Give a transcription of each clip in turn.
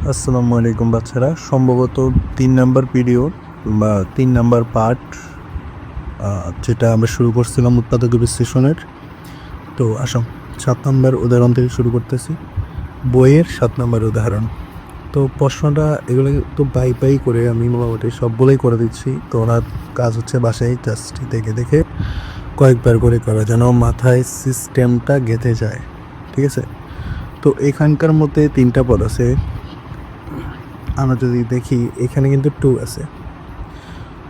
আসসালামু আলাইকুম বাচ্চারা, সম্ভবত 3 নাম্বার পিরিয়ড বা 3 নাম্বার পার্ট, যেটা আমরা শুরু করছিলাম উৎপাদক বিশ্লেষণের। তো আসো 7 নাম্বার উদাহরণ থেকে শুরু করতেছি, বইয়ের 7 নাম্বার উদাহরণ। তো প্রশ্নটা এগুলো তো বাই করে আমি মোটামুটি সবগুলোই করে দিচ্ছি। তো ওনার কাজ হচ্ছে বাসায় জাস্ট দেখে দেখে কয়েকবার করে করা, যেন মাথায় সিস্টেমটা গেঁথে যায়। ঠিক আছে? তো এখানকার মধ্যে 3টা পদ আছে। আমরা যদি দেখি এখানে কিন্তু 2 আছে।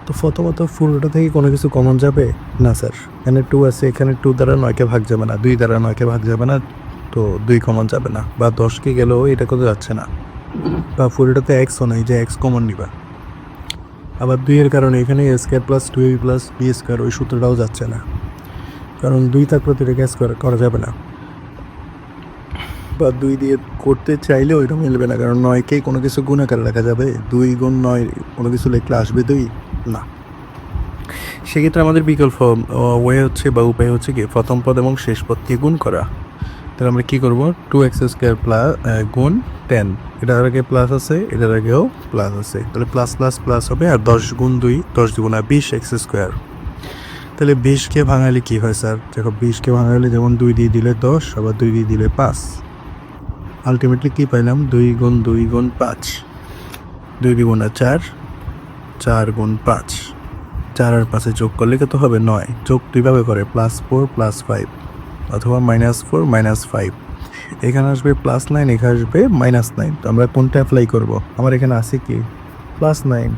তো প্রথমত পুরোটা থেকে কোনো কিছু কমন যাবে না স্যার, এখানে 2 আছে, এখানে 2 দ্বারা 9কে ভাগ যাবে না, 2 দ্বারা 9কে ভাগ যাবে না, তো 2 কমন যাবে না, বা 10কে গেলেও এটা কোথাও যাচ্ছে না, বা পুরোটাতে এক্সও নেই যে এক্স কমন নিবা। আবার 2 এর কারণে এখানে a square plus 2ab plus B square ওই সূত্রটাও যাচ্ছে না, কারণ 2 থাকলে তো এটাকে স্কোয়ার করা যাবে না, বা 2 দিয়ে করতে চাইলেও এটা মিলবে না, কারণ 9কে কোনো কিছু গুণ আকারে লেখা যাবে, 2 গুণ 9 কোনো কিছু লিখলে আসবে 2 না। সেক্ষেত্রে আমাদের বিকল্প ওয়ে হচ্ছে বা উপায় হচ্ছে কি, প্রথম পদ এবং শেষ পদকে গুণ করা। তাহলে আমরা কী করবো, 2x² প্লাস গুণ 10, এটার আগে প্লাস আছে, এটার আগেও প্লাস আছে, তাহলে প্লাস প্লাস প্লাস হবে, আর 10 গুণ 2 10 দুগুণা 20x²। তাহলে 20কে ভাঙালে কী হয় স্যার? দেখো 20কে ভাঙালে যেমন 2 দিয়ে দিলে 10, আবার 2 দিয়ে দিলে 5, আলটিমেটলি কী পাইলাম, 2 গুণ 2 গুণ 5, 2 দুগুণা 4, 4 গুণ 5, 4 আর 5 যোগ করলে কত হবে 9, যোগ দুইভাবে করে +4 +5 অথবা -4 -5, এখানে আসবে +9, এখানে আসবে -9। তো আমরা কোনটা অ্যাপ্লাই করব? আমার এখানে আছে কি +9,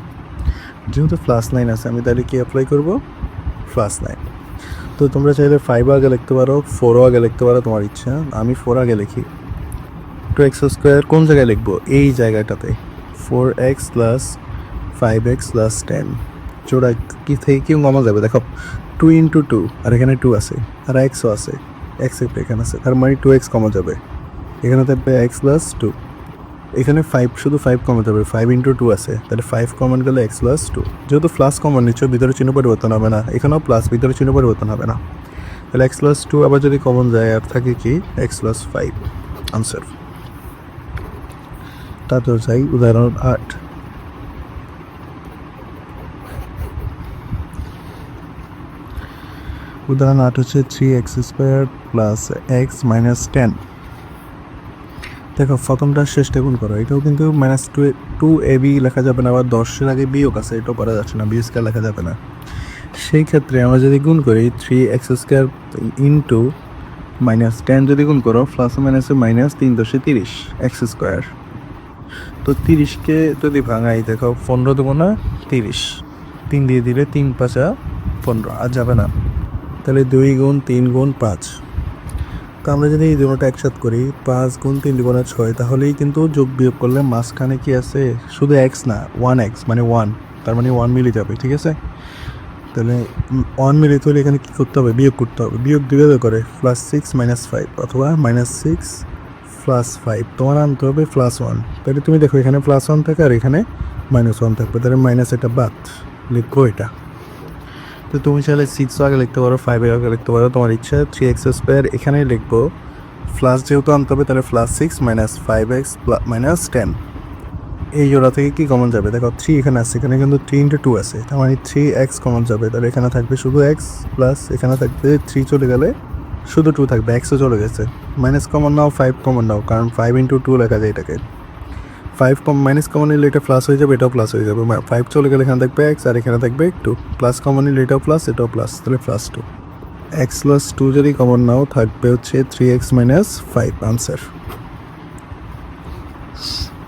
যেহেতু +9 আছে আমি তাহলে কি অ্যাপ্লাই করব, +9। তো তোমরা চাইলে 5 আগে লিখতে পারো, 4ও আগে লিখতে পারো, তোমার ইচ্ছা। আমি 4 আগে লিখি। 2x² কোন জায়গায় লিখবো? এই জায়গাটাতে, 4x + 5x + 10, জোড়া কি থেকে কি কমা যাবে? দেখো 2 × 2, আর এখানে 2 আছে, আর এক্সও আছে, এক্স একটা এখানে আছে, তার মানে 2x কমা যাবে, এখানে থাকবে x + 2, এখানে 5, শুধু 5 কমা যাবে, 5 × 2 আছে, তাহলে 5 কমন গেলে x + 2, যেহেতু প্লাস কমন নিচ্ছ ভিতরে চিহ্ন পরিবর্তন হবে না, এখানেও প্লাস, ভিতরে চিহ্ন পরিবর্তন হবে না, তাহলে x + 2 আবার যদি কমন যায় আর থাকে কি x + 5 আনসার। তারপর যাই উদাহরণ 8। উদাহরণ 8 হচ্ছে 3x² + x - 10। দেখো প্রথমটা শেষটা গুণ করো, এটাও কিন্তু -2ab লেখা যাবে না, আবার 10-এর আগে বিয়োগ আছে, এটাও করা যাচ্ছে না, b² লেখা যাবে না। সেই ক্ষেত্রে আমরা যদি গুণ করি 3x² * -10 যদি গুণ করো, প্লাস মাইনাসে মাইনাস, 3 × 10 = 30 x²। তো 30কে যদি ভাঙাই, দেখো 15 দুগুণা 30, 3 দিয়ে দিলে 3 × 5 = 15, আর যাবে না, তাহলে 2 গুণ 3 গুণ 5। তো আমরা যদি এই দুটোটা একসাথে করি, 5 গুণ 3 দুগুণা 6, তাহলেই কিন্তু যোগ বিয়োগ করলে মাঝখানে কি আছে, শুধু x না 1x, মানে 1, তার মানে 1 মিলে যাবে। ঠিক আছে? তাহলে 1 মিলিত হলে এখানে কী করতে হবে, বিয়োগ করতে হবে। বিয়োগ দুইভাবে করে, +6 - 5 অথবা -6 + 5, তোমার আনতে হবে +1। তাহলে তুমি দেখো এখানে +1 থাকে আর এখানে -1 থাকবে, তাহলে মাইনাস এটা বাদ, লিখবো এটা। তো তুমি চাইলে 6 আগে লিখতে পারো, 5 আগে লিখতে পারো, তোমার ইচ্ছা। 3x² এখানে লিখবো, প্লাস যেহেতু আনতে হবে, তাহলে +6 - 5x - 10, এই জোড়া থেকে কি কমন যাবে? দেখো 3 এখানে আছে, এখানে কিন্তু 3 × 2 আছে, তার মানে 3x কমন যাবে, তাহলে এখানে থাকবে শুধু x, প্লাস এখানে থাকবে 3 চলে গেলে শুধু 2 থাকবে, এক্সও চলে গেছে। মাইনাস কমন নাও, 5 কমন নাও, কারণ 5 × 2 লেখা যায় এটাকে। 5 মাইনাস কমন নিলে এটা প্লাস হয়ে যাবে, এটাও প্লাস হয়ে যাবে। 5 চলে গেলে এখানে থাকবে x, আর এখানে থাকবে 2, প্লাস কমন নিলে এটাও প্লাস, এটাও প্লাস, তাহলে +2। x + 2 যদি কমন নাও, থাকবে হচ্ছে 3x - 5 আনসার।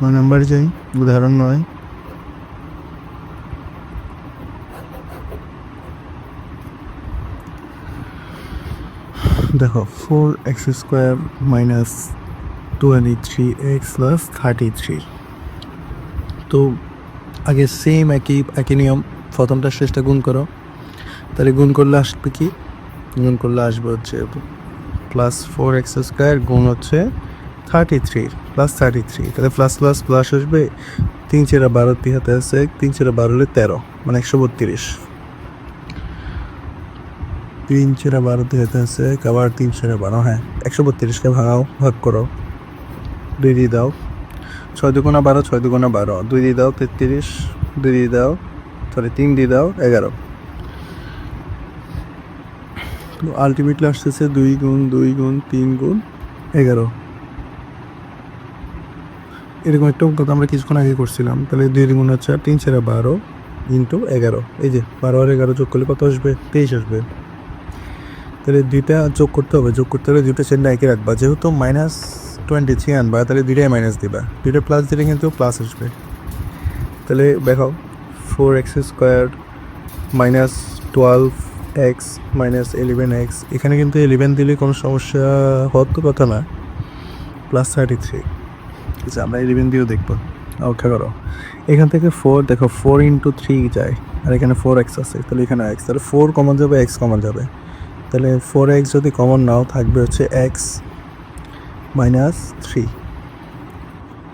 9 নাম্বার যাই, উদাহরণ 9। দেখো 4x² - 23x + 33। তো আগে সেম একই নিয়ম, প্রথমটা শেষটা গুণ করো, তাহলে গুণ করলে আসবে কি, গুণ করলে আসবে হচ্ছে +4x² গুণ হচ্ছে 33 + 33, তাহলে প্লাস প্লাস প্লাস আসবে, 3 × 12 3 হাতে আছে, 3 × 12 হলে 13, মানে 132। 3 × 12 2 হাতে আছে, আবার 3 × 12, হ্যাঁ 132কে ভাঙাও, ভাগ করো, 2 দিয়ে দাও, ছয় দুগুণা 12, 6 দুগুণা 12, 2 দিয়ে দাও 33, 2 দিয়ে দাও 3 দিয়ে দাও 11। তো আলটিমেটলি আসতেছে 2 গুণ 2 গুণ 3 গুণ 11। এরকম একটা কথা আমরা কিছুক্ষণ আগে করছিলাম। তাহলে 2 গুণা 4, 3 4 12 ইন্টু 11। এই যে 12 আর 11 যোগ করলে কত আসবে? 23 আসবে। তাহলে দুইটা যোগ করতে হবে, যোগ করতে হলে দুইটা চিহ্ন একই রাখবা। যেহেতু -23 আনবা, তাহলে দুইটাই মাইনাস দিবা, দুইটা প্লাস দিলে কিন্তু প্লাস আসবে। তাহলে দেখাও 4x² -12x -11x, এখানে কিন্তু 11 দিলে কোনো সমস্যা হওয়ার তো কথা না। +33, আচ্ছা আমরা 11 দিয়েও দেখবো, অপেক্ষা করো। এখান থেকে 4 দেখো 4 × 3 যায়, আর এখানে 4x আছে, তাহলে এখানে x, তাহলে 4 কমন যাবে, x কমন যাবে। তাহলে 4x যদি কমন নাও থাকবে হচ্ছে x -3,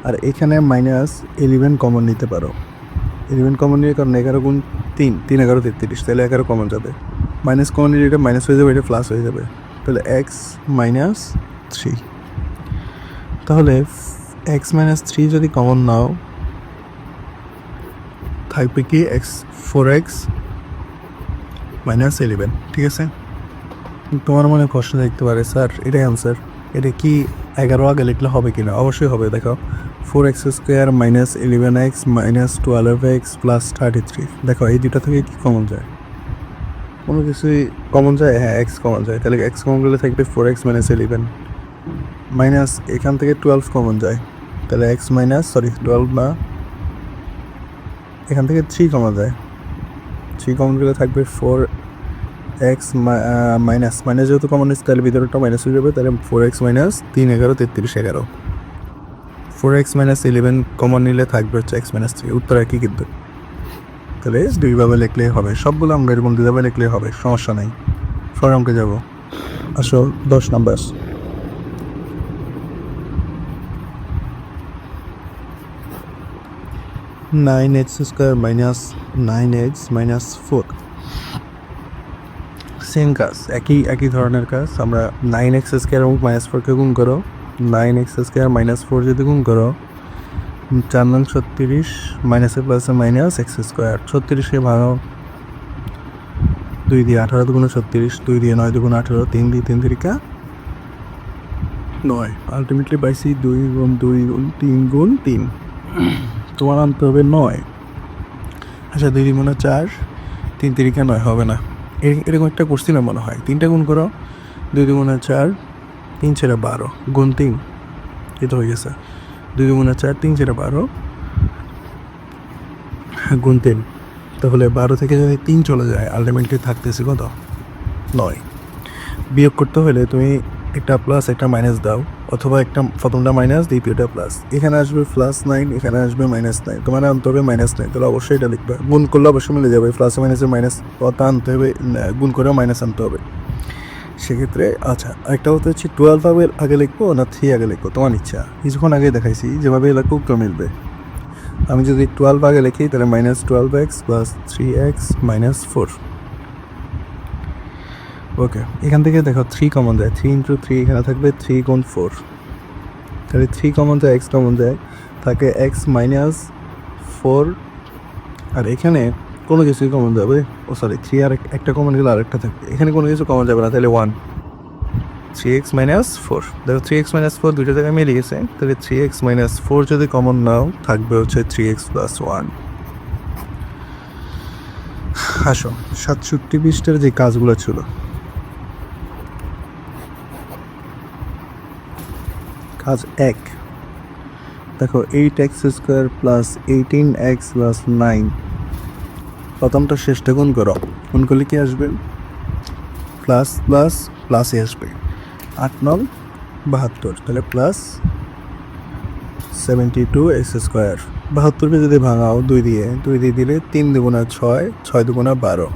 আর এখানে -11 কমন নিতে পারো। 11 কমন নিয়ে, কারণ 11 গুণ 3, 3 11 33, তাহলে 11 কমন যাবে। মাইনাস কমন নিলে এটা মাইনাস হয়ে যাবে, এটা প্লাস হয়ে যাবে, তাহলে x -3। তাহলে x -3 যদি কমন নাও থাকবে কি 4x -11, ঠিক আছে। তোমার মনে প্রশ্ন দেখতে পারে, স্যার এটাই আনসার, এটা কি 11 আগে লিখলে হবে কিনা? অবশ্যই হবে। দেখো 4x² -11x -12x +33, দেখো এই দুটা থেকে কি কমন যায়? কোনো কিছুই কমন যায়? হ্যাঁ, x কমন যায়। তাহলে x কমন গেলে থাকবে 4x -11 মাইনাস, এখান থেকে 12 কমন যায়, তাহলে x 12 না, এখান থেকে 3 কমন যায়, 3 কমন গেলে থাকবে 4x মাইনাস, যেহেতু কমন নিচ্ছে তাহলে ভিতরটা মাইনাস হয়ে যাবে, তাহলে 4x - 3 11 33 11। 4x -11 কমন নিলে থাকবে হচ্ছে x -3, উত্তর একই কিন্তু। তাহলে দুইভাবে লিখলেই হবে, সবগুলো আমরা এরকম দুইভাবে লিখলেই হবে, সমস্যা নেই। পরের অঙ্কে যাব, আসো 10 নাম্বার। (9x² -9x -4) সেম কাজ, একই ধরনের কাজ। আমরা 9x² এবং -4কে গুণ করো, 9x² -4 যদি গুণ করো 4 9 36, মাইনাসে প্লাসে মাইনাস x², 36কে ভাঙাও 2 দিয়ে, 18 দুগুণে 36, 2 দিয়ে 9 দুগুণে 18, 3 দিয়ে 3 তিরিকা 9। আলটিমেটলি পাইছি 2 গুণ 2 গুণ 3 গুণ 3, তোমার আনতে হবে 9। আচ্ছা 2 দুগুণে 4, 3 তিরিকা 9 হবে না, এরকম একটা করছি না মনে হয়। 3টা গুণ করো, 2 দুগুণে 4, 3 4 12 গুণ 3, এটা হয়ে গেছে 2 দুগুণে 4, 3 4 12 গুণ 3। তাহলে 12 থেকে যদি 3 চলে যায়, আলটিমেটলি থাকতেছে কত? 9। বিয়োগ করতে হলে তুমি একটা প্লাস একটা মাইনাস দাও, অথবা একটা প্রথমটা মাইনাস দ্বিতীয়টা প্লাস। এখানে আসবে +9, এখানে আসবে -9, তোমার আনতে হবে -9, তাহলে অবশ্যই এটা লিখবে। গুণ করলে অবশ্যই মিলে যাবে, প্লাসে মাইনাসে মাইনাস কথা আনতে হবে, গুণ করেও মাইনাস আনতে হবে সেক্ষেত্রে। আচ্ছা, একটা হচ্ছে 12 আগে লিখবো না 3 আগে লিখবো, তোমার ইচ্ছা। কিছুক্ষণ আগে দেখাইছি যেভাবে লিখবো উত্তর মিলবে। আমি যদি 12 আগে লিখি তাহলে -12x + 3x -4। ওকে, এখান থেকে দেখো 3 কমন যায়, 3 × 3 এখানে থাকবে 3 গুণ 4, তাহলে 3 কমন যায়, x কমন যায়, থাকে x -4, আর এখানে কোনো কিছুই কমন যাবে, 3 আর একটা কমন গেলে আরেকটা থাকবে, এখানে কোনো কিছু কমন যাবে না, তাহলে 1, 3x -4। দেখো 3x -4 দুইটা জায়গায় মিলে গেছে, তাহলে 3x -4 যদি কমন নাও থাকবে হচ্ছে 3x + 1। আসো 67 পৃষ্ঠার যে কাজগুলো ছিল, কাজ 1, দেখো 8x² + 18x + 9, প্রথমটা শেষটা গুণ করো, গুণ করলে কি আসবে? প্লাস প্লাস প্লাসে আসবে, 8 9 72, তাহলে +72x²। 72কে যদি ভাঙাও 2 দিয়ে দিলে 3 দুগুণা 6, 6 দুগুণা 12,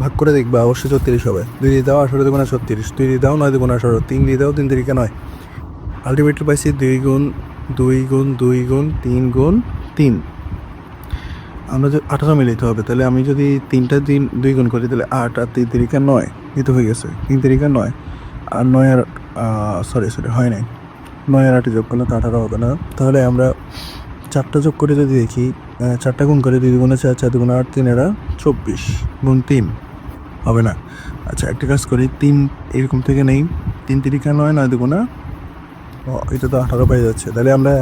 ভাগ করে দেখবা অবশ্যই 34 হবে। 2 দিয়ে দাও 18 দুগুণা 36, 2 দিয়ে দাও 9 দুগুণা 18, 3 দিয়ে দাও 3 তিরিকা 9। আলটিমেটলি পাইছি 2 গুণ 2 গুণ 2 গুণ 3 গুণ 3। আমরা যদি 18 মিলাইতে হবে, তাহলে আমি যদি 3টা 2 গুণ করি তাহলে 8 আর 3 তিরিকা 9, এটা হয়ে গেছে 3 তিরিকা 9, আর 9 আর সরি হয় নাই, 9 আর 8 যোগ করলে তো 18 হবে না। তাহলে আমরা 4টা যোগ করে যদি দেখি, 4টা গুণ করে 2 গুণে 4, 4 গুণে 8, 3 এরা 24 গুণ 3 হবে না। আচ্ছা, একটা কাজ করি, 3 এরকম থেকে নেই, 3 তিরিকা 9, 9 দুগুণা, এটা তো 18 পাই যাচ্ছে। তাহলে আমরা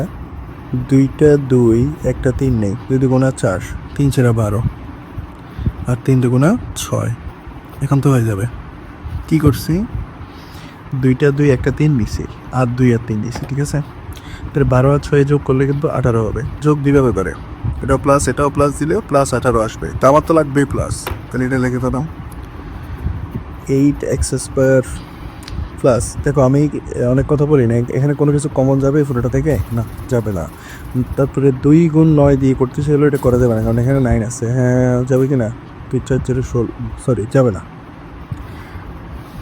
2টা 2, একটা 3 নেই, 2 দুগুণা 4, 3 4 12 আর 3 দুগুণা 6, এখন তো হয়ে যাবে। কি করছি, 2টা 2 একটা 3 নিছি, আর 2 আর 3 নিছি, ঠিক আছে। তাহলে 12 আর 6 যোগ করলে কিন্তু 18 হবে। যোগ দিবে করে, এটাও প্লাস এটাও প্লাস দিলেও প্লাস 18 আসবে। তা আমার তো লাগবেই প্লাস, তাহলে এটা লিখে দিলাম 8x² প্লাস। দেখো আমি অনেক কথা বলি না, এখানে কোনো কিছু কমন যাবে পুরোটা থেকে? না, যাবে না। তারপরে 2 গুণ 9 দিয়ে করতেছে হলো, এটা করা যাবে না, কারণ এখানে 9 আছে। হ্যাঁ, যাবে কি না? 2 4 4 16, সরি যাবে না।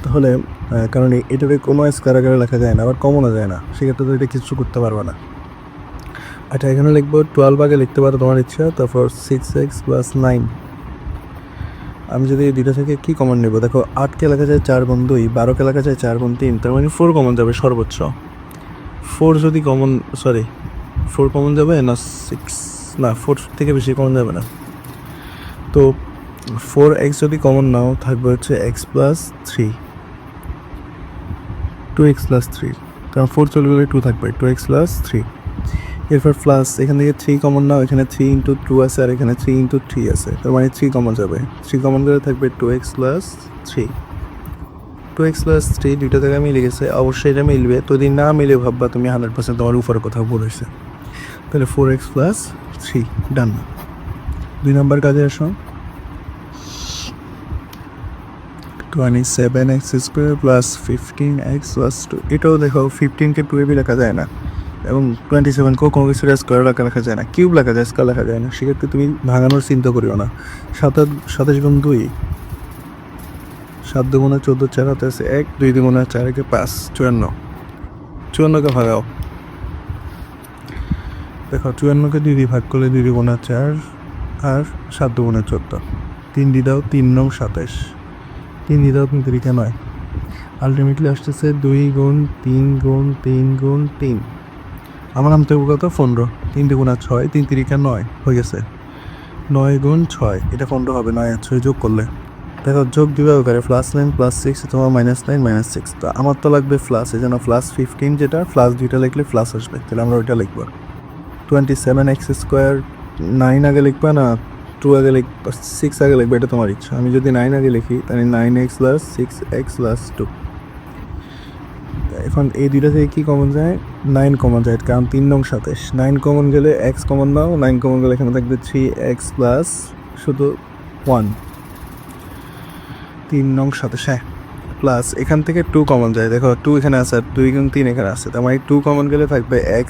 তাহলে কারণ এটাতে কোনো স্কোয়ার আকারে লেখা যায় না, আবার কমনও যায় না, সেক্ষেত্রে তো এটা কিছু করতে পারবে না। আচ্ছা, এখানে লিখবো 12 আগে লিখতে পারো তোমার ইচ্ছা, তারপর 6x + 9। আমি যদি এই দুইটা থেকে কি কমন নেব, দেখো 8কে লেখা যায় 4 গুণ 2, 12কে লেখা যায় 4 গুণ 3, তার মানে 4 কমন যাবে সর্বোচ্চ। 4 যদি কমন, সরি 4 কমন যাবে না, 6 না, 4 থেকে বেশি কমন যাবে না। তো 4x যদি কমন নাও, থাকবে হচ্ছে x + 3, 2x + 3, কারণ 4 চলে গেলে 2 থাকবে, 2x + 3। এরপর প্লাস, এখান থেকে 3 কমন নাও, এখানে 3 × 2 আছে আর এখানে 3 × 3 আছে, তার মানে 3 কমন যাবে। 3 কমন করে থাকবে 2x + 3, 2x + 3 দুইটা জায়গায় মিলে গেছে, অবশ্যই এটা মিলবে। তো যদি না মিলে ভাববা তুমি 100% তোমার উপরে কোথাও পড়েছে। তাহলে 4x + 3 ডান। 2 নম্বর কাজে আসো, 27x² + 15x + 2। এটাও দেখো 15কে 2 লেখা যায় না, এবং 27কেও কোনো কিছুর স্কোয়ার লেখা যায় না, কিউব লেখা যায়, স্কোয়ার লেখা যায় না। সেক্ষেত্রে তুমি ভাঙানোর চিন্তা করিও না। 27 গুণ 2, 7 দুগুণে 14, 4 হাতে আছে 1, 2 দুগুণে 4 একে 5, 54। 54কে ভাগাও, দেখো 54কে 2 দিয়ে ভাগ করলে 2 দুগুণে 4 আর 7 দুগুণে 14, 3 দিয়ে দাও, 3 9 27, 3 দিয়ে দাও, 3 3 9। আলটিমেটলি আসতেছে 2 গুণ 3 গুণ 3 গুণ 3। আমার নাম তো কত, 15, 3 দুগুণা 6, 3 3 9 হয়ে গেছে। 9 গুণ 6, এটা 15 হবে। 9 আর 6 যোগ করলে দেখো যোগ দিবে করে +9 +6, তোমার -9 -6। তো আমার তো লাগবে প্লাস, এই জন্য +15, যেটা প্লাস 2টা লিখলে প্লাস আসবে, তাহলে আমরা ওইটা লিখবো। 27x², 9 আগে লিখবা না 2 আগে লিখবা, 6 আগে লিখবে, এটা তোমার ইচ্ছা। আমি যদি 9 আগে লিখি, তাহলে 9x + 6x + 2। এখন এই দুইটা থেকে কি কমন যায়? 9 কমন যায়, কারণ 3 9 27। 9 কমন গেলে x কমন নাও, 9 কমন গেলে এখানে থাকবে 3x প্লাস শুধু 1, 3 9 27। হ্যাঁ, প্লাস এখান থেকে 2 কমন যায়, দেখো 2 এখানে আছে আর 2 গুণ 3 এখানে আছে, তার মানে 2 কমন গেলে থাকবে x,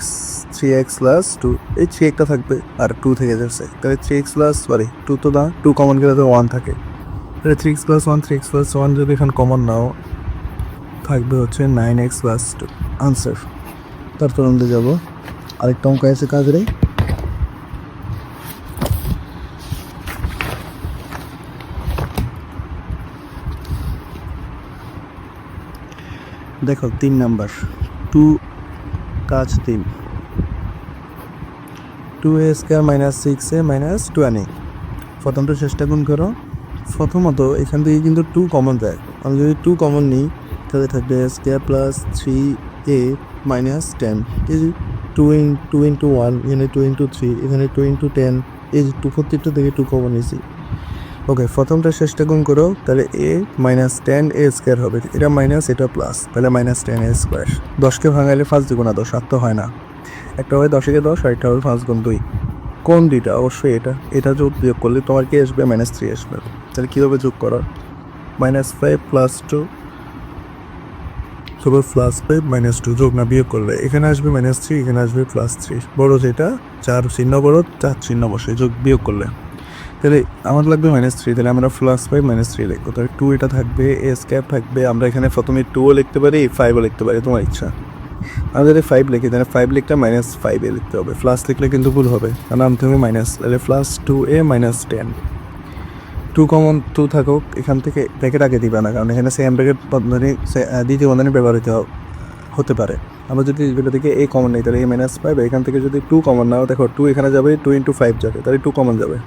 3x + 2, এই 3 একটা থাকবে আর 2 থেকে যাচ্ছে, তাহলে 3x + 2 তো না, 2 কমন গেলে তো 1 থাকে, তাহলে 3x + 1, 3x + 1 যদি এখানে কমন নাও, থাকবে হচ্ছে 9x + 2 আনসার। তারপর আমরা যাবো আরেকটা অঙ্ক আছে কাজরে। দেখো 3 নাম্বার, 2 কাজ 3, 2a² - 6a - 20। প্রথমটা চেষ্টা গুণ করো। প্রথমত এখান থেকে কিন্তু 2 কমন যায়, আমি যদি 2 কমন নিই, তাহলে থাকবে a² + 3a - 10, এই যে 2 × 1, এখানে 2 × 3, এখানে 2 × 10, এই যে 2 প্রত্যেকটা থেকে 2 কমন নিয়েছি। ওকে, প্রথমটা শেষটা গুণ করো, তাহলে a - 10a² হবে, এটা মাইনাস এটা প্লাস, তাহলে -10a²। 10কে ভাঙাইলে 5 2 10, 8 তো হয় না, একটা হয় 10 × 10 আর একটা হবে 5 গুণ 2। কোন দুইটা? অবশ্যই এটা যোগ বিয়োগ করলে তোমার কি আসবে? -3 আসবে। তাহলে কীভাবে যোগ করার? -5 + 2, তারপর +5 - 2, যোগ না বিয়োগ করলে এখানে আসবে -3, এখানে আসবে +3, বড় যেটা 4 চিহ্ন বড়, 4 চিহ্ন বসে যোগ বিয়োগ করলে, তাহলে আমার লাগবে -3, তাহলে আমরা +5 - 3 লিখবো। তাহলে 2 এটা থাকবে, a² থাকবে, আমরা এখানে প্রথমে 2ও লিখতে পারি, 5ও লিখতে পারি, তোমার ইচ্ছা। আমরা যদি 5 লিখি, তাহলে 5 লিখলে -5a লিখতে হবে, প্লাস লিখলে কিন্তু ভুল হবে, কারণ আমি তুমি মাইনাস, তাহলে +2a - 10। 2 কমন 2 থাকুক, এখান থেকে ব্র্যাকেট আগে দিবা না, কারণ এখানে সেম ব্র্যাকেট দ্বিতীয় বন্ধনী ব্যবহৃত হতে পারে। আমরা যদি এটা থেকে এ কমন নেই তাহলে এ মাইনাস 5, এখান থেকে যদি 2 কমন নাও, দেখো 2 এখানে যাবে, 2 × 5 যাবে, তাহলে 2 কমন যাবে,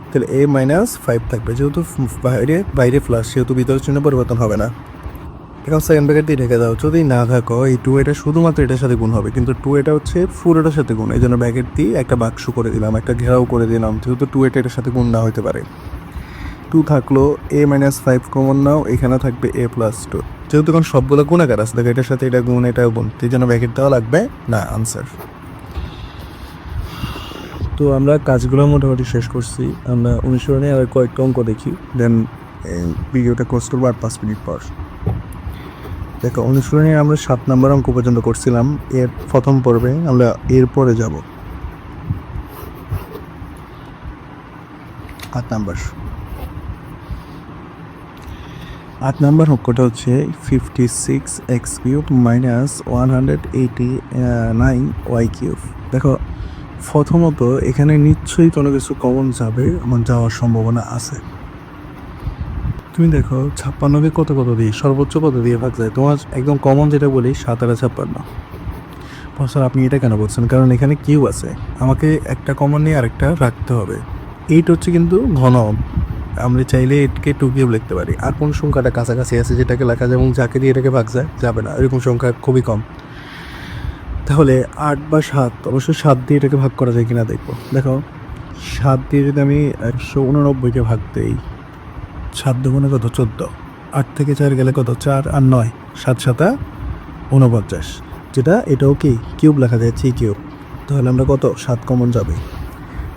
তাহলে এ মাইনাস 5 থাকবে। যেহেতু বাইরে প্লাস, সেহেতু ভিতরের চিহ্ন পরিবর্তন হবে না। এখন সেকেন্ড ব্র্যাকেট দিয়ে রেখে দাও। যদি না থাকো এই 2 এটা শুধুমাত্র এটার সাথে গুণ হবে, কিন্তু 2 এটা হচ্ছে পুরোটার সাথে গুণ, এই জন্য ব্র্যাকেট দিয়ে একটা বাক্স করে দিলাম, একটা ঘেরাও করে দিলাম, যেহেতু 2 এটা এটার সাথে গুণ না হতে পারে। 2 থাকলো, এ মাইনাস 5 কমন নাও, এখানে থাকবে এ প্লাস 2, যেহেতু এখন সবগুলো গুণাকার আছে, দেখো এটার সাথে এটা গুণ, এটাও গুণ, এই জন্য ব্র্যাকেট দেওয়া লাগবে না, আনসার। তো আমরা কাজগুলো মোটামুটি শেষ করছি। আমরা অনুসরণে আর কয়েকটা অঙ্ক দেখি, দেন ভিডিওটা ক্লোজ করবো আর 5 মিনিট পর। দেখো অনুসরণে আমরা 7 নম্বর অঙ্ক পর্যন্ত করছিলাম, এর প্রথম পর্বে আমরা এরপরে যাব 8 নাম্বার। 8 নাম্বার অঙ্কটা হচ্ছে 56x³ মাইনাস 189y³। দেখো প্রথমত এখানে নিশ্চয়ই কোনো কিছু কমন যাবে, আমার যাওয়ার সম্ভাবনা আছে। তুমি দেখো 56কে কত দিয়ে, সর্বোচ্চ কত দিয়ে ভাগ যায়? তোমার একদম কমন যেটা বলি 7 আর 56। স্যার আপনি এটা কেন বলছেন? কারণ এখানে কিউ আছে, আমাকে একটা কমন নিয়ে আরেকটা রাখতে হবে। 8 হচ্ছে কিন্তু ঘন, আমরা চাইলে 8কে 2 কিউব লিখতে পারি। আর কোন সংখ্যাটা কাছাকাছি আছে যেটাকে লেখা যায় এবং যাকে দিয়ে এটাকে ভাগ যায়? যাবে না, এরকম সংখ্যা খুবই কম। তাহলে 8 বা 7, অবশ্যই 7 দিয়ে এটাকে ভাগ করা যায় কিনা দেখবো। দেখো 7 দিয়ে যদি আমি 189কে ভাগ দিই, 7 দুগুণে কত? 14। 8 থেকে 4 গেলে কত? 4 আর 9, 7 7 49, যেটা এটাও কি কিউব লেখা যায়, 3 কিউব। তাহলে আমরা কত? 7 কমন যাবে।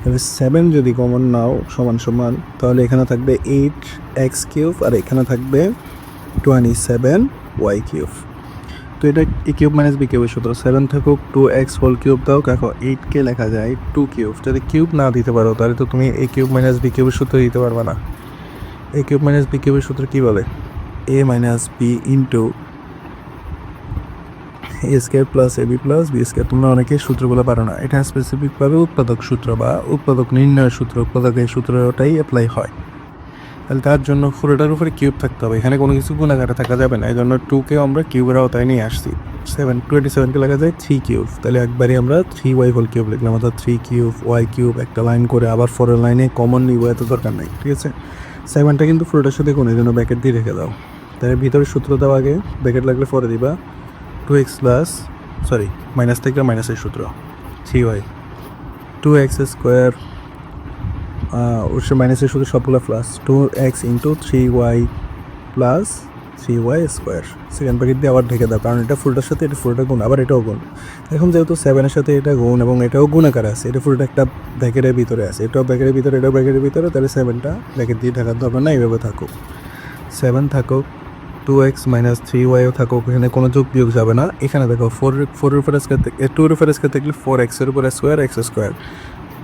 তাহলে 7 যদি কমন নাও সমান সমান, তাহলে এখানে থাকবে 8x³ আর এখানে থাকবে 27y³। তো এটা a³ - b³ সূত্র। 7 থাকুক 2x³ দাও, দেখো 8কে লেখা যায় 2 কিউব। যদি কিউব না দিতে পারো তাহলে তো তুমি a³ - b³ সূত্র দিতে পারবে না। a³ - b³ সূত্র কী বলে? a - b into a² + ab + b²। তোমরা অনেকে সূত্রগুলো পারো না, এটা স্পেসিফিকভাবে উৎপাদক সূত্র বা উৎপাদক নির্ণয়ের সূত্র, উৎপাদকের সূত্রটাই অ্যাপ্লাই হয়। তাহলে তার জন্য পুরোটার উপরে কিউব থাকতে হবে, এখানে কোনো কিছু গুণাকারে থাকা যাবে না। এই জন্য 2কে আমরা কিউবের আওতায় নিয়ে আসছি। 27কে লেখা যায় 3 কিউব, তাহলে একবারই আমরা 3y³ লিখলাম, অর্থাৎ 3 কিউব y³ একটা লাইন করে আবার পরের লাইনে কমন নিব, এত দরকার নেই, ঠিক আছে। 7টা কিন্তু পুরোটার সাথে গুণ, এই জন্য ব্র্যাকেট দিয়ে রেখে দাও। তাহলে ভিতরে সূত্র দাও, আগে ব্র্যাকেট লাগলে পরে দিবা। 2x মাইনাস থেকে মাইনাসের সূত্র 3y, 2x² অবশ্যই মাইনাসের সূত্র সবগুলো plus, 2x × 3y + 3y²। Second bracket দিয়ে আবার ঢেকে দাও, কারণ এটা ফুলটার সাথে এটা ফুলটা গুণ, আবার এটাও গুণ। এখন যেহেতু 7-এর সাথে এটা গুণ এবং এটাও গুণ আকারে আছে, এটা ফুলটা একটা ব্র্যাকেটের ভিতরে আছে, এটাও ব্র্যাকেটের ভিতরে, এটাও ব্র্যাকেটের ভিতরে, তাহলে 7টা ব্র্যাকেট দিয়ে ঢাকার দরকার না, এইভাবে থাকুক। 7 থাকুক, 2x - 3y থাকুক, এখানে কোনো যোগ বিয়োগ যাবে না। এখানে দেখো 4-এর উপরে স্কোয়ার, 2-এর উপরে স্কোয়ার থাকলে 4x-এর উপরে স্কোয়ার, x²।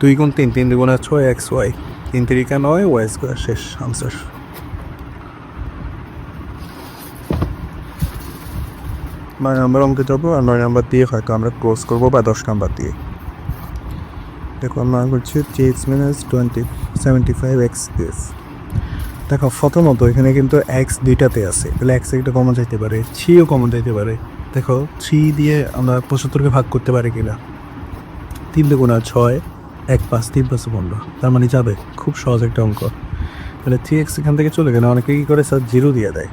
2 × 3, 3 × 6 xy, 3 × 3 = 9 y²। শেষ, আনসার। 9 নম্বর অঙ্কে যাবো, আর 9 নম্বর দিয়ে হয়তো আমরা ক্লোজ করবো, বা 10 নম্বর দিয়ে। দেখো আমরা করছি 3x - 75x³। দেখো প্রথমত এখানে কিন্তু x দুইটাতে আছে, তাহলে x একটা কমন যাইতে পারে, 3ও কমন যাইতে পারে। দেখো 3 দিয়ে আমরা 75কে ভাগ করতে পারি কিনা? 3 × 6, 1 5, 3 + 15, তার মানে যাবে। খুব সহজ একটা অঙ্ক। তাহলে 3x এখান থেকে চলে গেলে অনেকে কী করে? স্যার 0 দিয়ে দেয়।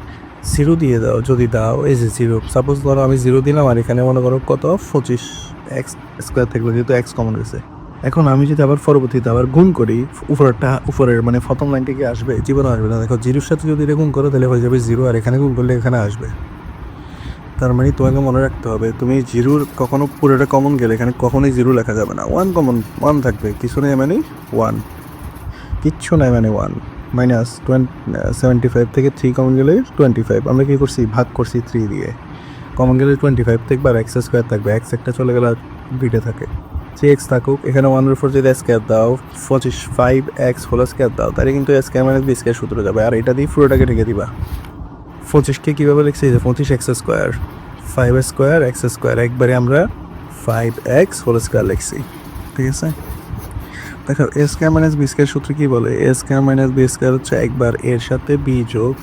0 দিয়ে দাও, যদি দাও এই যে 0, সাপোজ ধরো আমি 0 দিলাম, আর এখানে মনে করো কত? 25x² থাকলো, যেহেতু x কমন গেছে। এখন আমি যদি আবার পরবর্তীতে আবার গুণ করি, উপরের মানে প্রথম লাইনটা কি আসবে? জীবনে আসবে না। দেখো 0-এর সাথে যদি এটা গুণ করো তাহলে হয়ে যাবে 0, আর এখানে গুণ করলে এখানে আসবে। তার মানে তোমাকে মনে রাখতে হবে, তুমি 0 কখনো পুরোটা কমন গেলে এখানে কখনোই 0 লেখা যাবে না, 1 কমন, 1 থাকবে, কিছু নেই মানে 1, কিচ্ছু নাই মানে 1। মাইনাস 75 থেকে 3 কমন গেলে 25, আমরা কী করছি? ভাগ করছি 3 দিয়ে। কমন গেলে 25 থাকবে, আর x² থাকবে, x একটা চলে গেলে আর 2টা থাকে। 3x থাকুক, এখানে 1-এর উপর যদি স্কোয়ার দাও, 5x² দাও, তাহলে কিন্তু a² - b² সূত্র যাবে, আর এটা দিয়ে পুরোটাকে ঢেকে দিবা। 25কে কীভাবে লিখছি? যে 25x², 5² x², একবারে আমরা 5x² লিখছি, ঠিক আছে। দেখো a² - b² সূত্র কী বলে? a² - b² হচ্ছে একবার এর সাথে b যোগ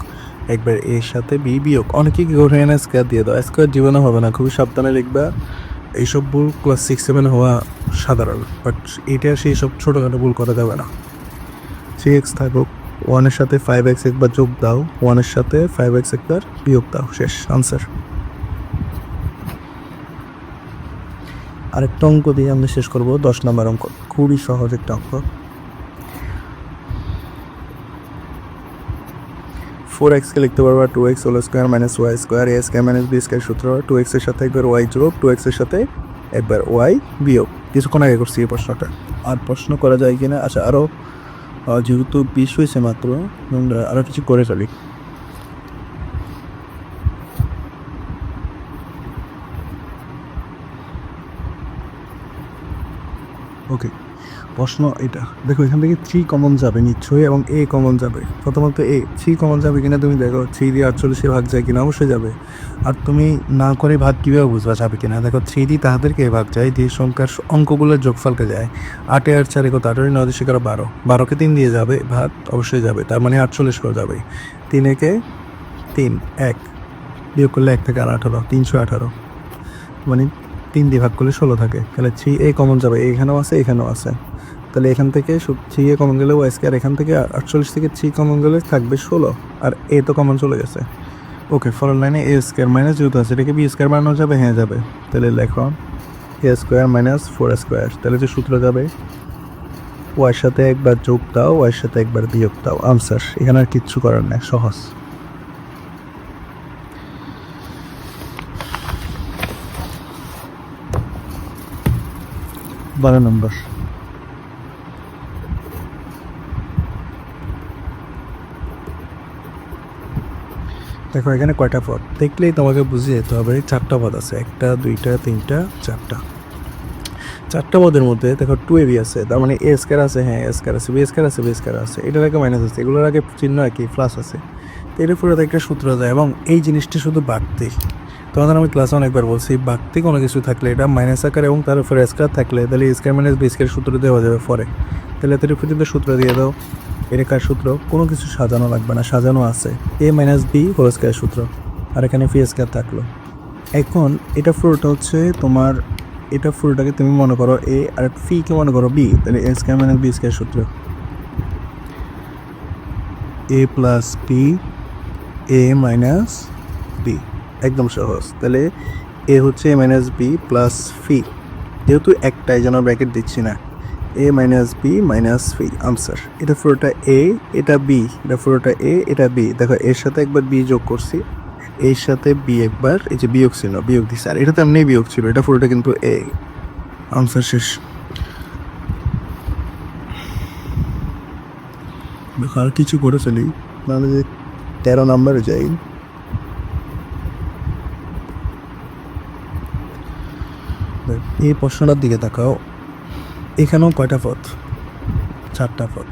একবার এর সাথে বি বিয়োগ। অনেকে কি করে না স্কোয়ার দিয়ে দাও, স্কোয়ার জীবনে হবে না, খুবই সাবধানে লিখবা। এইসব ভুল ক্লাস 6-7 হওয়া সাধারণ, বাট এটা সেই সব ছোটোখাটো ভুল করা যাবে না। 3x থাকুক, 1-এর সাথে 5x একবার যোগ দাও, 1-এর সাথে 5x একবার বিয়োগ দাও, শেষ আনসার। আরেকটা অঙ্ক দিয়ে আমরা শেষ করব, 10 নম্বর অঙ্ক, খুবই সহজ একটা অঙ্ক। 4x কে লিখতে পারবা 2x whole square minus y square, a square minus b square সূত্র, 2x এর সাথে একবার ওয়াই যোগ, 2x এর সাথে একবার ওয়াই বিয়োগ। কিছুক্ষণ আগে করছি এই প্রশ্নটা, আর প্রশ্ন করা যায় কিনা? আচ্ছা, আরও যেহেতু 20 হয়েছে মাত্র, আরও কিছু করে ফেলি। ওকে, প্রশ্ন এটা দেখো, এখান থেকে 3 কমন যাবে নিশ্চয়ই এবং এ কমন যাবে। প্রথমত 3 কমন যাবে কিনা তুমি দেখো, 3 দিয়ে 48 ভাগ যায় কিনা, অবশ্যই যাবে। আর তুমি না করে ভাগ কীভাবে বুঝবা যাবে কিনা? দেখো 3 দিয়ে তাদেরকে ভাগ যায় যে সংখ্যার অঙ্কগুলোর যোগফলকে যায়। 8 আর 4 কত, 8 9 10 12, 12কে 3 দিয়ে যাবে ভাগ, অবশ্যই যাবে, তার মানে 48 করে যাবে। 3 একে 3, 1 বিয়োগ করলে 1 থেকে 18, 318, মানে 3 দিয়ে ভাগ করলে 16 থাকে। তাহলে 3a কমন যাবে, এখানেও আছে এখানেও আছে। তাহলে এখান থেকে 3a কমন গেলে ওয়াই স্কোয়ার, এখান থেকে 48 থেকে 3 কমন গেলে থাকবে 16, আর এ তো কমন চলে গেছে। ওকে, ফরের লাইনে এ স্কোয়ার মাইনাস যেহেতু আছে, এটাকে বি স্কোয়ার বানানো যাবে, হ্যাঁ যাবে। তাহলে লেখো এ স্কোয়ার মাইনাস 4 স্কোয়ার, তাহলে যে সূত্র যাবে ওয়াইয়ের সাথে একবার যোগ দাও, ওয়াইয়ের সাথে একবার বিয়োগ দাও, আনসার। এখানে আর কিচ্ছু করার নেই, সহজ। 12 নম্বর। দেখো এখানে কয়টা পদ দেখলেই তোমাকে বুঝে যেতে হবে, 4টা পদ আছে, 1টা 2টা 3টা 4টা। 4টা পদের মধ্যে দেখো 2ab আছে, তার মানে এ স্কোয়ার আছে, হ্যাঁ এ স্কোয়ার আছে, বি স্কোয়ার আছে, বি স্কোয়ার আছে, এটার আগে মাইনাস আছে, এগুলোর আগে চিহ্ন আর কি প্লাস আছে। তো এর উপরে একটা সূত্র যায়, এবং এই জিনিসটি শুধু বাড়তি। তোমাদের আমি ক্লাসে অনেকবার বলছি, বাড়তি কোনো কিছু থাকলে এটা মাইনাস আকার এবং তার উপরে স্কোয়ার থাকলে তাহলে স্কোয়ার মাইনাস বি স্কোয়ার সূত্র দেওয়া যাবে পরে। তাহলে এদের উপরে যদি সূত্র দিয়ে দাও, এটা কার সূত্র? কোনো কিছু সাজানো লাগবে না, সাজানো আছে, এ মাইনাস বি হোল স্কোয়ার সূত্র, আর এখানে পি স্কোয়ার থাকলো। এখন এটা পুরোটা হচ্ছে তোমার, এটা পুরোটাকে তুমি মনে করো এ, আর ফিকে মনে করো বি, তাহলে এ স্কোয়ার মাইনাস বি স্কোয়ার সূত্র, এ plus B A minus B, একদম সহজ। তাহলে এ হচ্ছে এ মাইনাস বি প্লাস ফি, যেহেতু একটাই যেন ব্র্যাকেট দিচ্ছি না, এ মাইনাস বি মাইনাস ফি, আনসার। এটা পুরোটা এ, এটা বি, এটা পুরোটা এ, এটা বি। দেখো এর সাথে একবার বি যোগ করছি, এর সাথে বি একবার, এই যে বিয়োগ ছিল বিয়োগ দিচ্ছে, আর এটা তো এমনি বিয়োগ ছিল, এটা পুরোটা কিন্তু এ, আনসার শেষ। দেখো আর কিছু করে চলি, নাহলে যে 13 নম্বরে যাই। এই প্রশ্নটার দিকে তাকাও, এখানেও কয়টা পথ? 4টা পথ।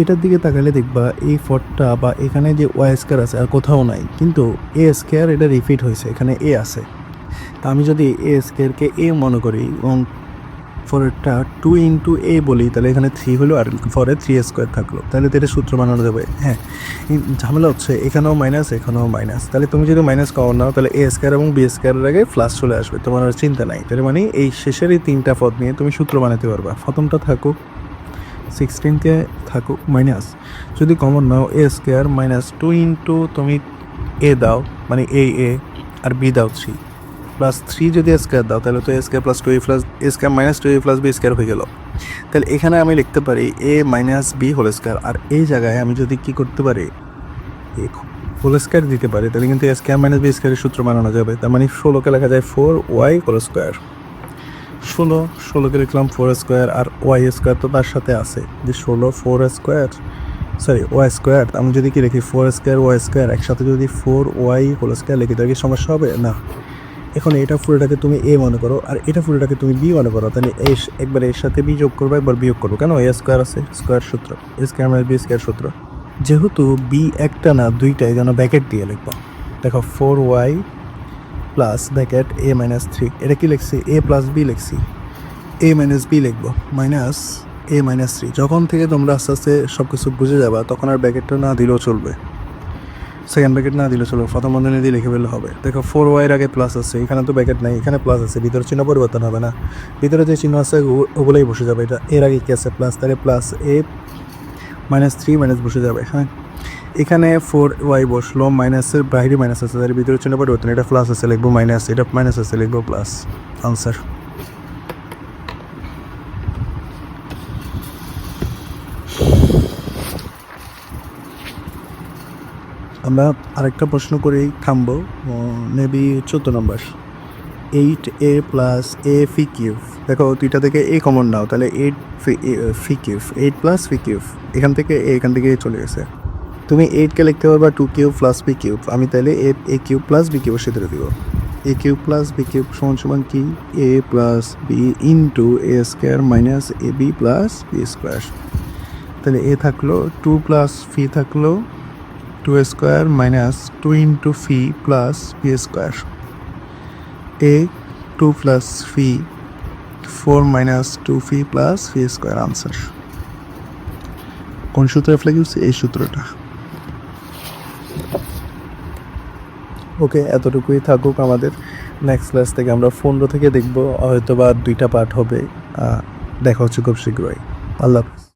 এটার দিকে তাকালে দেখবা এই পথটা বা এখানে যে ওয়াই স্কোয়ার আছে আর কোথাও নাই, কিন্তু এ স্কোয়ার এটা রিপিট হয়েছে, এখানে এ আছে। তা আমি যদি এ স্কোয়ারকে এ মনে করি এবং ফরেরটা 2 ইন্টু এ বলি, তাহলে এখানে 3 হলো আর ফরে 3 স্কোয়ার থাকলো, তাহলে তো এটা সূত্র বানানো যাবে। হ্যাঁ, ঝামেলা হচ্ছে এখানেও মাইনাস এখানেও মাইনাস, তাহলে তুমি যদি মাইনাস কমন নাও তাহলে এ স্কোয়ার এবং বি স্কোয়ারের আগে প্লাস চলে আসবে, তোমার আর চিন্তা নাই। তাহলে মানে এই শেষের এই 3টা পদ নিয়ে তুমি সূত্র বানাতে পারবা। প্রথমটা থাকুক 16কে থাকুক মাইনাস, যদি কমন নাও এ স্কোয়ার মাইনাস 2 ইন্টু তুমি এ দাও, মানে এ আর বি দাও 3 প্লাস 3 যদি স্কোয়ার দাও তাহলে তো a square plus 2a plus a square minus 2a plus B square হয়ে গেল। তাহলে এখানে আমি লিখতে পারি a minus b whole square, আর এই জায়গায় আমি যদি কি করতে পারি এ হোল স্কোয়ার দিতে পারি, তাহলে কিন্তু এ স্কোয়ার মাইনাস বি স্কোয়ারের সূত্র বানানো যাবে। তার মানে 16কে লেখা যায় 4y হোল স্কোয়ার, 16কে লিখলাম 4 স্কোয়ার, আর ওয়াই স্কোয়ার তো তার সাথে আছে, যে 16 4 স্কোয়ার সরি ওয়াই স্কোয়ার, আমি যদি কি লিখি 4 স্কোয়ার ওয়াই স্কোয়ার, একসাথে যদি 4y হোল স্কোয়ার লিখি তাহলে কি সমস্যা হবে? না। এখন এটা পুরোটাকে তুমি এ মনে করো আর এটা পুরোটাকে তুমি বি মনে করো, তাহলে একবার এর সাথে বি যোগ করবো, একবার বিয়োগ করবো, কেন? এ স্কোয়ার আছে, স্কোয়ার সূত্র, এ স্কোয়ার মাইনাস বি স্কোয়ার সূত্র। যেহেতু বি একটা না দুইটাই, যেন ব্যাকেট দিয়ে লিখবো। দেখো 4y প্লাস ব্যাকেট এ মাইনাস 3, এটা কি লিখছি? এ প্লাস বি লিখছি, এ মাইনাস বি লিখবো মাইনাস এ মাইনাস 3। যখন থেকে তোমরা আস্তে আস্তে সব কিছু বুঝে যাবা তখন আর ব্যাকেটটা না দিলেও চলবে। সেকেন্ড ব্র্যাকেট না দিলে চলো, প্রথম বন্ধনী দিয়ে লিখে ফেললে হবে। দেখো 4y এর আগে প্লাস আছে, এখানে তো ব্র্যাকেট নাই, এখানে প্লাস আছে, ভিতরে চিহ্ন পরিবর্তন হবে না, ভিতরে যে চিহ্ন আছে ওগুলোই বসে যাবে। এটা এর আগে কি আছে প্লাস, তাহলে প্লাস এ -3 মাইনাস বসে যাবে। হ্যাঁ, এখানে 4y বসলো, মাইনাসের বাইরে মাইনাস আছে, তাহলে ভিতরে চিহ্ন পরিবর্তন, এটা প্লাস আছে লিখবো মাইনাস, এটা মাইনাস আছে লিখবো প্লাস। আনসার। আমরা আরেকটা প্রশ্ন করেই থামবো, মেবি 14 নম্বর। 8a plus a phi cube. দেখো দুইটা থেকে a কমন নাও, তাহলে 8 phi cube, 8 plus phi cube, এখান থেকে চলে গেছে। তুমি 8কে লিখতে পারবা 2 কিউব প্লাস বি কিউব, আমি তাহলে a কিউব প্লাস বি কিউবের সাথে দিব। a cube plus B cube সমান সমান কি, a plus B into a square minus A B plus B square. তাহলে a থাকলো 2 প্লাস ফি থাকলো 2 স্কোয়ার মাইনাস 2 ইন্টু ফি plus B square. a 2 plus ফি 4 মাইনাস 2 ফি প্লাস ফি স্কোয়ার। আনসার। কোন সূত্রে অ্যাপ্লাই করছি? এই সূত্রটা। ওকে, এতটুকুই থাকুক আমাদের। নেক্সট ক্লাস থেকে আমরা 15 থেকে দেখবো, হয়তো বা 2টা পার্ট হবে। দেখা হচ্ছে খুব শীঘ্রই। আল্লাহ হাফেজ।